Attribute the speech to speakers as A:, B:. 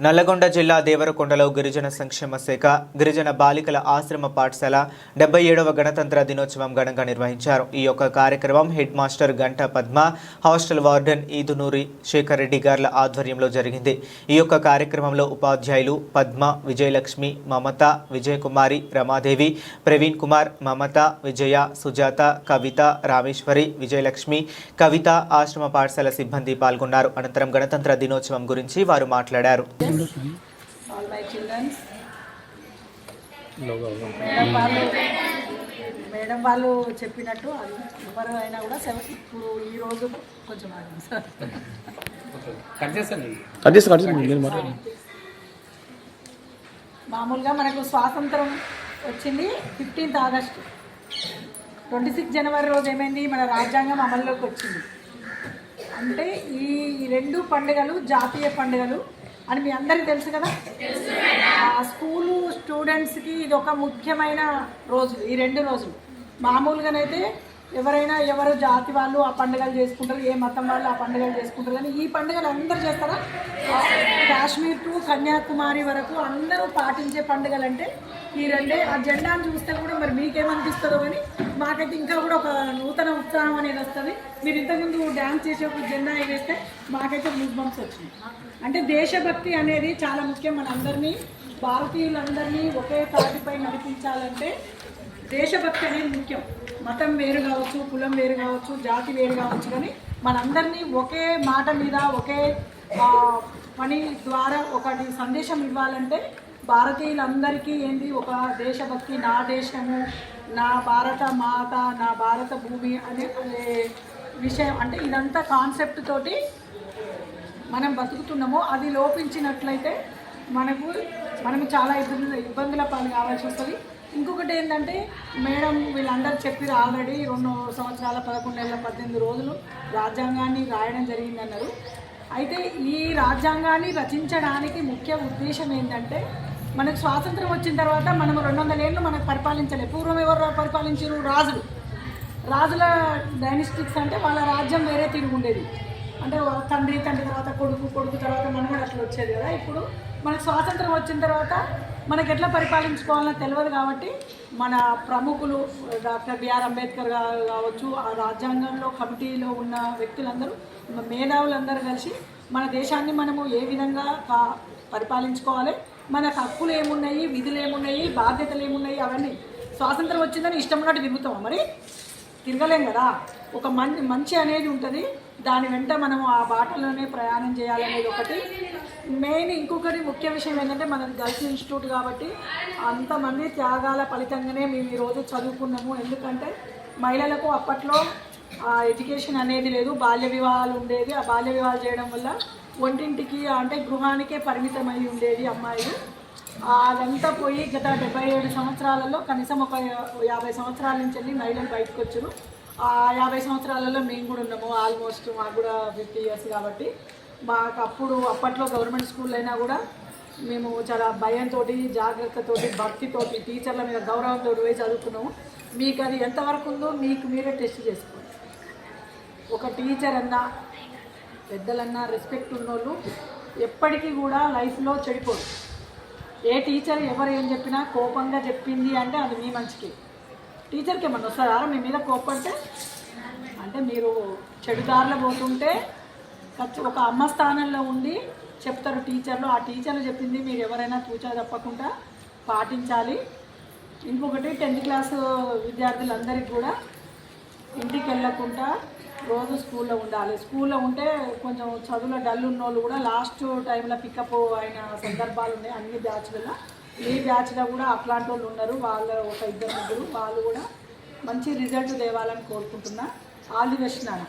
A: నల్లగొండ జిల్లా దేవరకొండలో గిరిజన సంక్షేమ శాఖ గిరిజన బాలికల ఆశ్రమ పాఠశాల 77వ గణతంత్ర దినోత్సవం ఘనంగా నిర్వహించారు. ఈ యొక్క కార్యక్రమం హెడ్ మాస్టర్ గంట పద్మ, హాస్టల్ వార్డెన్ ఈదునూరి శేఖర్ రెడ్డి గార్ల ఆధ్వర్యంలో జరిగింది. ఈ యొక్క కార్యక్రమంలో ఉపాధ్యాయులు పద్మ, విజయలక్ష్మి, మమత, విజయకుమారి, రమాదేవి, ప్రవీణ్ కుమార్, మమత, విజయ, సుజాత, కవిత, రామేశ్వరి, విజయలక్ష్మి, కవిత ఆశ్రమ పాఠశాల సిబ్బంది పాల్గొన్నారు. అనంతరం గణతంత్ర దినోత్సవం గురించి వారు మాట్లాడారు.
B: All my children. మేడం వాళ్ళు చెప్పినట్టు ఎవరు అయినా కూడా ఇప్పుడు ఈరోజు కొంచెం మామూలుగా మనకు స్వాతంత్రం వచ్చింది 15th ఆగస్టు. 26 జనవరి రోజు ఏమైంది, మన రాజ్యాంగం అమల్లోకి వచ్చింది. అంటే ఈ రెండు పండుగలు జాతీయ పండుగలు అని మీ అందరికీ తెలుసు కదా. స్కూలు స్టూడెంట్స్కి ఇది ఒక ముఖ్యమైన రోజులు. ఈ 2 రోజులు మామూలుగానైతే ఎవరు జాతి వాళ్ళు ఆ పండుగలు చేసుకుంటారు, ఏ మతం వాళ్ళు ఆ పండుగలు చేసుకుంటారు. కానీ ఈ పండుగలు అందరూ చేస్తారా? కాశ్మీర్ టు కన్యాకుమారి వరకు అందరూ పాటించే పండుగలు అంటే ఈ 2. ఆ జెండాను చూస్తే కూడా మరి మీకేమనిపిస్తుందో కానీ మాకైతే ఇంకా కూడా ఒక నూతన ఉత్సాహం అనేది వస్తుంది. మీరు ఇంతకుముందు డ్యాన్స్ చేసేప్పుడు జెండా వేస్తే మాకైతే గూస్బంప్స్ వచ్చినాయి. అంటే దేశభక్తి అనేది చాలా ముఖ్యం. మనందరినీ భారతీయులందరినీ ఒకే తాటిపై నడిపించాలంటే దేశభక్తి అనేది ముఖ్యం. మతం వేరు కావచ్చు, కులం వేరు కావచ్చు, జాతి వేరు కావచ్చు, కానీ మనందరినీ ఒకే మాట మీద ఒకే పని ద్వారా ఒకటి సందేశం ఇవ్వాలంటే భారతీయులందరికీ ఏంటి ఒక దేశభక్తి, నా దేశము, నా భారత మాత, నా భారత భూమి అనే విషయం. అంటే ఇదంతా కాన్సెప్ట్ తోటి మనం బతుకుతున్నామో అది లోపించినట్లయితే మనము చాలా ఇబ్బందుల పాలు కావాల్సి వస్తుంది. ఇంకొకటి ఏంటంటే మేడం వీళ్ళందరూ చెప్పారు ఆల్రెడీ 2 సంవత్సరాల 11 నెలల 18 రోజులు రాజ్యాంగాన్ని రాయడం జరిగిందన్నారు. అయితే ఈ రాజ్యాంగాన్ని రచించడానికి ముఖ్య ఉద్దేశం ఏంటంటే మనకు స్వాతంత్రం వచ్చిన తర్వాత మనము 200 ఏళ్ళు మనకు పరిపాలించలేదు. పూర్వం ఎవరు పరిపాలించారు? రాజుల డైనస్టిక్స్. అంటే వాళ్ళ రాజ్యం వేరే తిరుగుండేది. అంటే తండ్రి తర్వాత కొడుకు తర్వాత మనమడు అట్లా వచ్చేది కదా. ఇప్పుడు మనకు స్వాతంత్రం వచ్చిన తర్వాత మనకు ఎట్లా పరిపాలించుకోవాలో తెలియదు. కాబట్టి మన ప్రముఖులు డాక్టర్ బిఆర్ అంబేద్కర్ గారు కావచ్చు, ఆ రాజ్యాంగంలో కమిటీలో ఉన్న వ్యక్తులందరూ, మేధావులందరూ కలిసి మన దేశాన్ని మనము ఏ విధంగా పరిపాలించుకోవాలి, మనకు హక్కులు ఏమున్నాయి, విధులు ఏమున్నాయి, బాధ్యతలు ఏమున్నాయి, అవన్నీ స్వాతంత్రం వచ్చిందని ఇష్టం ఉన్నట్టు తిరుగుతాం. మరి తిరగలేం కదా. ఒక మంచి అనేది ఉంటుంది, దాని వెంట మనం ఆ బాటలోనే ప్రయాణం చేయాలనేది ఒకటి మెయిన్. ఇంకొకటి ముఖ్య విషయం ఏంటంటే మనది గర్ల్స్ ఇన్స్టిట్యూట్ కాబట్టి అంతమంది త్యాగాల ఫలితంగానే మేము ఈరోజు చదువుకున్నాము. ఎందుకంటే మహిళలకు అప్పట్లో ఎడ్యుకేషన్ అనేది లేదు, బాల్య వివాహాలు ఉండేది. ఆ బాల్య వివాహాలు చేయడం వల్ల వంటింటికి అంటే గృహానికే పరిమితమై ఉండేది అమ్మాయిలు. అదంతా పోయి గత 77 సంవత్సరాలలో కనీసం ఒక 50 సంవత్సరాల నుంచి వెళ్ళి మహిళలు బయటకు వచ్చారు. ఆ 50 సంవత్సరాలలో మేము కూడా ఉన్నాము. ఆల్మోస్ట్ మాకు కూడా 50 years కాబట్టి మాకు అప్పట్లో గవర్నమెంట్ స్కూల్ అయినా కూడా మేము చాలా భయంతో, జాగ్రత్తతోటి, భక్తితోటి, టీచర్ల మీద గౌరవంతో పోయి చదువుకున్నాము. మీకు అది ఎంతవరకు ఉందో మీకు మీరే టెస్ట్ చేసుకోండి. ఒక టీచర్ అన్నా పెద్దలన్నా రెస్పెక్ట్ ఉన్నోళ్ళు ఎప్పటికీ కూడా లైఫ్లో చెడిపోరు. ఏ టీచర్ ఎవరు ఏం చెప్పినా కోపంగా చెప్పింది అంటే అది మీ మంచికి. టీచర్కి ఏమన్నా వస్తారా మీ మీద కోపడితే? అంటే మీరు చెడుదారిలో పోతుంటే ఒక అమ్మ స్థానంలో ఉండి చెప్తారు టీచర్లు. ఆ టీచర్లు చెప్పింది మీరు ఎవరైనా తూచా తప్పకుండా పాటించాలి. ఇంకొకటి 10th క్లాస్ విద్యార్థులందరికీ కూడా ఇంటికి వెళ్ళకుండా రోజు స్కూల్లో ఉండాలి. స్కూల్లో ఉంటే కొంచెం చదువులో డల్ ఉన్న వాళ్ళు కూడా లాస్ట్ టైంలో పికప్ అయిన సందర్భాలు ఉన్నాయి అన్ని బ్యాచ్లలో. ఈ బ్యాచ్లో కూడా అట్లాంటి వాళ్ళు ఉన్నారు. వాళ్ళ ఒక 2-3 వాళ్ళు కూడా మంచి రిజల్ట్ తేవాలని కోరుకుంటున్నా. ఆల్ ది బెస్ట్ నాన్న.